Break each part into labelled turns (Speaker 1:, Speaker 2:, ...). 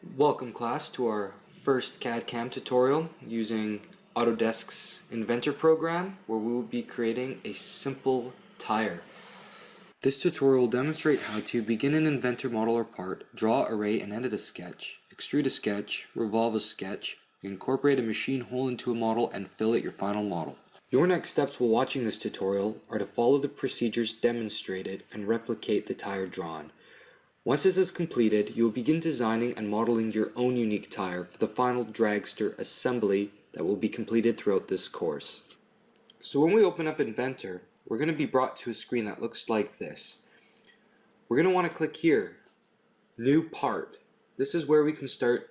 Speaker 1: Welcome class to our first CAD-CAM tutorial using Autodesk's Inventor program, where we will be creating a simple tire. This tutorial will demonstrate how to begin an inventor model or part, draw, array, and edit a sketch, extrude a sketch, revolve a sketch, incorporate a machine hole into a model, and fill it your final model. Your next steps while watching this tutorial are to follow the procedures demonstrated and replicate the tire drawn. Once this is completed, you will begin designing and modeling your own unique tire for the final dragster assembly that will be completed throughout this course. So when we open up Inventor, we're going to be brought to a screen that looks like this. We're going to want to click here, New Part. This is where we can start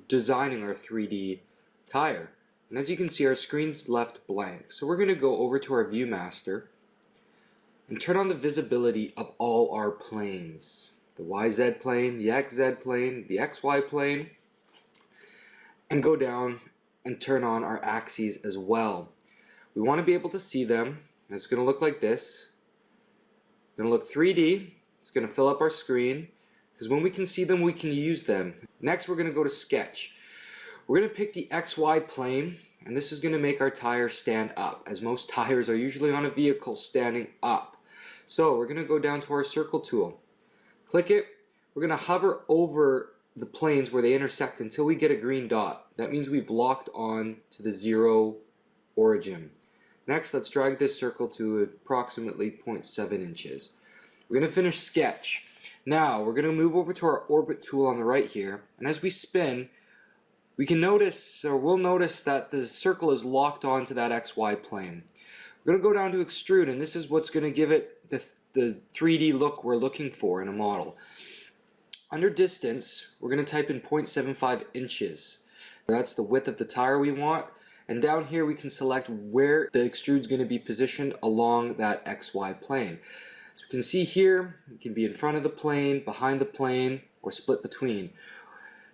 Speaker 1: designing our 3D tire. And as you can see, our screen's left blank. So we're going to go over to our Viewmaster and turn on the visibility of all our planes. The YZ plane, the XZ plane, the XY plane, and go down and turn on our axes as well. We want to be able to see them. It's going to look like this. It's going to look 3D. It's going to fill up our screen because when we can see them, we can use them. Next, we're going to go to Sketch. We're going to pick the XY plane, and this is going to make our tire stand up, as most tires are usually on a vehicle standing up. So we're going to go down to our Circle tool. Click it. We're going to hover over the planes where they intersect until we get a green dot. That means we've locked on to the 0 origin. Next, let's drag this circle to approximately 0.7 inches. We're going to finish Sketch. Now, we're going to move over to our Orbit tool on the right here, and as we spin, we can notice, or we'll notice, that the circle is locked onto that XY plane. We're going to go down to Extrude, and this is what's going to give it the 3D look we're looking for in a model. Under distance, we're going to type in 0.75 inches. That's the width of the tire we want. And down here we can select where the extrude is going to be positioned along that XY plane. So you can see here, it can be in front of the plane, behind the plane, or split between.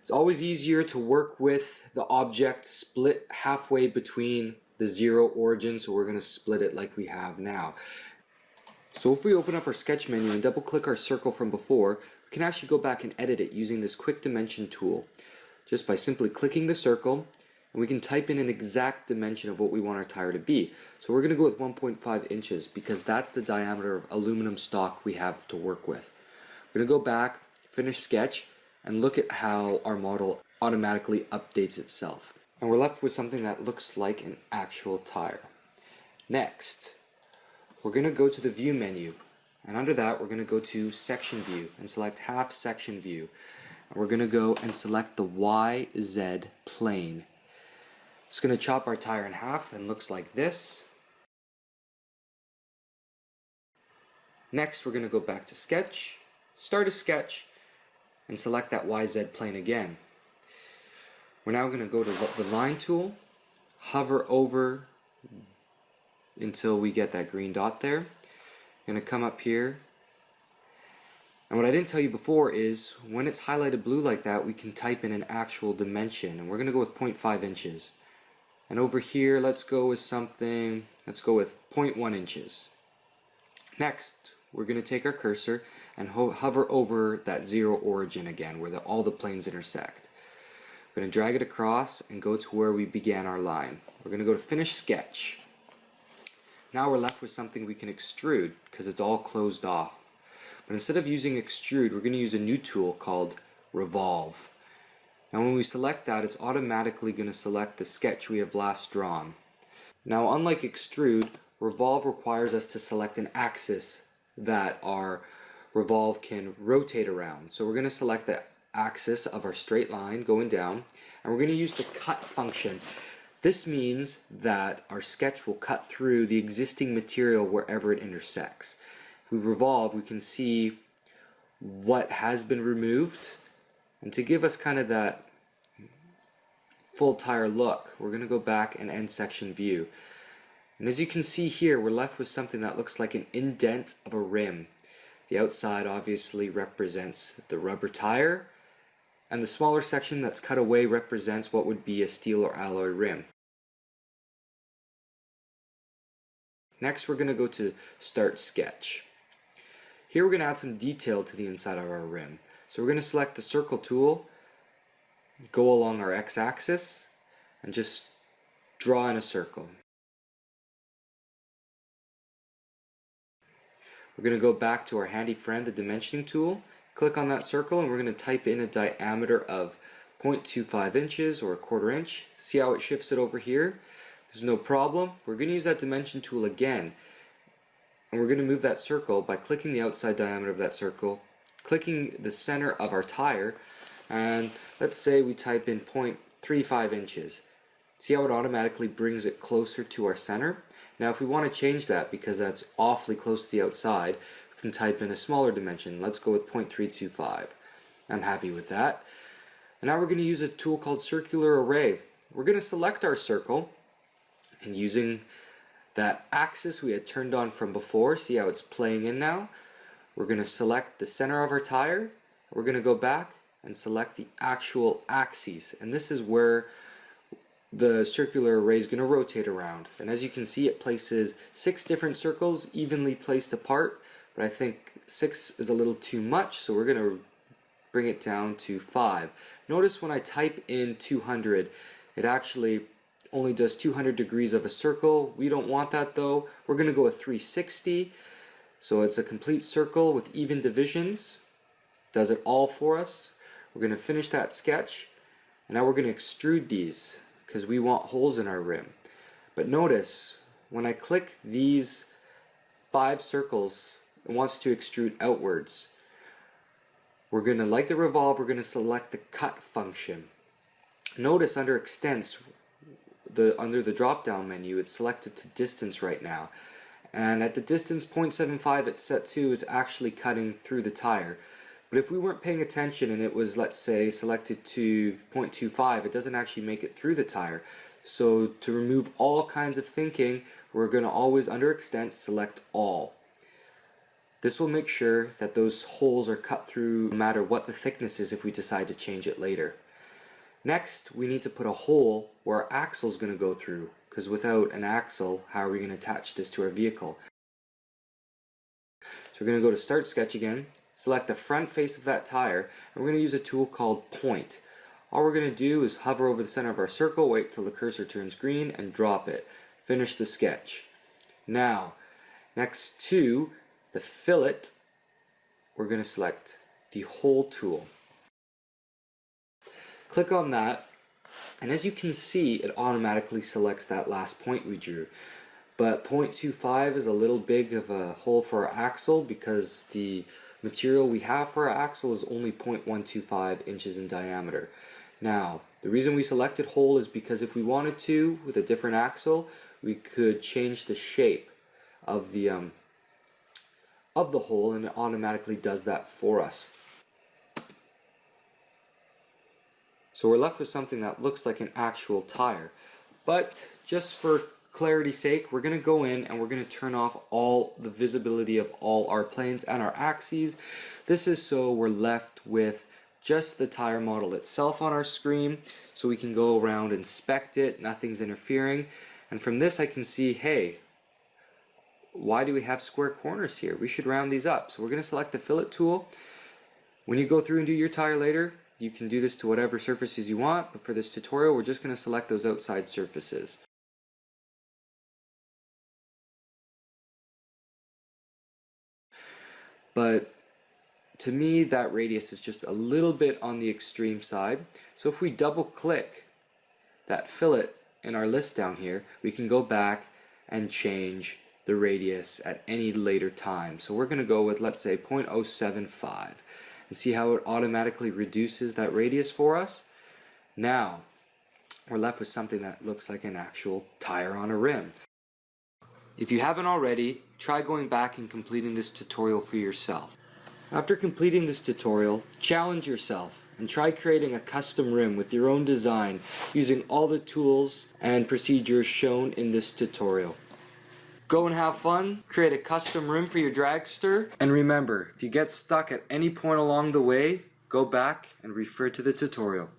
Speaker 1: It's always easier to work with the object split halfway between the 0 origin, so we're going to split it like we have now. So if we open up our sketch menu and double click our circle from before, we can actually go back and edit it using this quick dimension tool. Just by simply clicking the circle, and we can type in an exact dimension of what we want our tire to be. So we're going to go with 1.5 inches because that's the diameter of aluminum stock we have to work with. We're going to go back, finish sketch, and look at how our model automatically updates itself. And we're left with something that looks like an actual tire. Next, we're going to go to the View menu, and under that we're going to go to Section View and select Half Section View. And we're going to go and select the YZ plane. It's going to chop our tire in half and looks like this. Next, we're going to go back to Sketch, start a sketch, and select that YZ plane again. We're now going to go to the Line tool, hover over until we get that green dot there. I'm going to come up here, and what I didn't tell you before is when it's highlighted blue like that, we can type in an actual dimension, and we're going to go with 0.5 inches. And over here, let's go with 0.1 inches. Next, we're going to take our cursor and hover over that 0 origin again, where all the planes intersect. We're going to drag it across and go to where we began our line. We're going to go to Finish Sketch. Now we're left with something we can extrude because it's all closed off. But instead of using extrude, we're going to use a new tool called revolve. Now when we select that, it's automatically going to select the sketch we have last drawn. Now unlike extrude, revolve requires us to select an axis that our revolve can rotate around. So we're going to select the axis of our straight line going down, and we're going to use the cut function. This means that our sketch will cut through the existing material wherever it intersects. If we revolve, we can see what has been removed, and to give us kind of that full tire look, we're going to go back and end section view. And as you can see here, we're left with something that looks like an indent of a rim. The outside obviously represents the rubber tire, and the smaller section that's cut away represents what would be a steel or alloy rim. Next, we're going to go to Start Sketch. Here we're going to add some detail to the inside of our rim. So we're going to select the circle tool, go along our x-axis and just draw in a circle. We're going to go back to our handy friend, the dimensioning tool, click on that circle, and we're going to type in a diameter of 0.25 inches or 1/4 inch. See how it shifts it over here? There's no problem. We're going to use that dimension tool again, and we're going to move that circle by clicking the outside diameter of that circle, clicking the center of our tire, and let's say we type in 0.35 inches. See how it automatically brings it closer to our center? Now if we want to change that, because that's awfully close to the outside, we can type in a smaller dimension. Let's go with 0.325. I'm happy with that. And now we're going to use a tool called circular array. We're going to select our circle, and using that axis we had turned on from before, see how it's playing in now? We're going to select the center of our tire. We're going to go back and select the actual axes, and this is where the circular array is going to rotate around. And as you can see, it places 6 different circles evenly placed apart, but I think 6 is a little too much, so we're going to bring it down to 5. Notice when I type in 200, it actually only does 200 degrees of a circle. We don't want that though. We're going to go with 360, so it's a complete circle with even divisions. Does it all for us. We're going to finish that sketch, and now we're going to extrude these because we want holes in our rim. But notice when I click these 5 circles, it wants to extrude outwards. We're going to, like the revolve, we're going to select the cut function. Notice under extents, under the drop down menu, it's selected to distance right now, and at the distance 0.75 it's set to is actually cutting through the tire. But if we weren't paying attention and it was, let's say, selected to 0.25, it doesn't actually make it through the tire. So to remove all kinds of thinking, we're going to always, under extents, select all. This will make sure that those holes are cut through no matter what the thickness is if we decide to change it later. Next, we need to put a hole where our axle is going to go through, because without an axle, how are we going to attach this to our vehicle? So we're going to go to Start Sketch again, select the front face of that tire, and we're going to use a tool called Point. All we're going to do is hover over the center of our circle, wait till the cursor turns green, and drop it. Finish the sketch. Now, next to the fillet, we're going to select the Hole tool. Click on that, and as you can see, it automatically selects that last point we drew. But 0.25 is a little big of a hole for our axle because the material we have for our axle is only 0.125 inches in diameter. Now, the reason we selected hole is because if we wanted to, with a different axle, we could change the shape of the hole, and it automatically does that for us. So we're left with something that looks like an actual tire. But just for clarity's sake, we're going to go in and we're going to turn off all the visibility of all our planes and our axes. This is so we're left with just the tire model itself on our screen, so we can go around, inspect it, nothing's interfering. And from this I can see, hey, why do we have square corners here? We should round these up. So we're going to select the fillet tool. When you go through and do your tire later, you can do this to whatever surfaces you want, but for this tutorial we're just going to select those outside surfaces. But to me that radius is just a little bit on the extreme side. So if we double click that fillet in our list down here, we can go back and change the radius at any later time. So we're going to go with, let's say, 0.075. And see how it automatically reduces that radius for us? Now, we're left with something that looks like an actual tire on a rim. If you haven't already, try going back and completing this tutorial for yourself. After completing this tutorial, challenge yourself and try creating a custom rim with your own design using all the tools and procedures shown in this tutorial. Go and have fun, create a custom rim for your dragster, and remember, if you get stuck at any point along the way, go back and refer to the tutorial.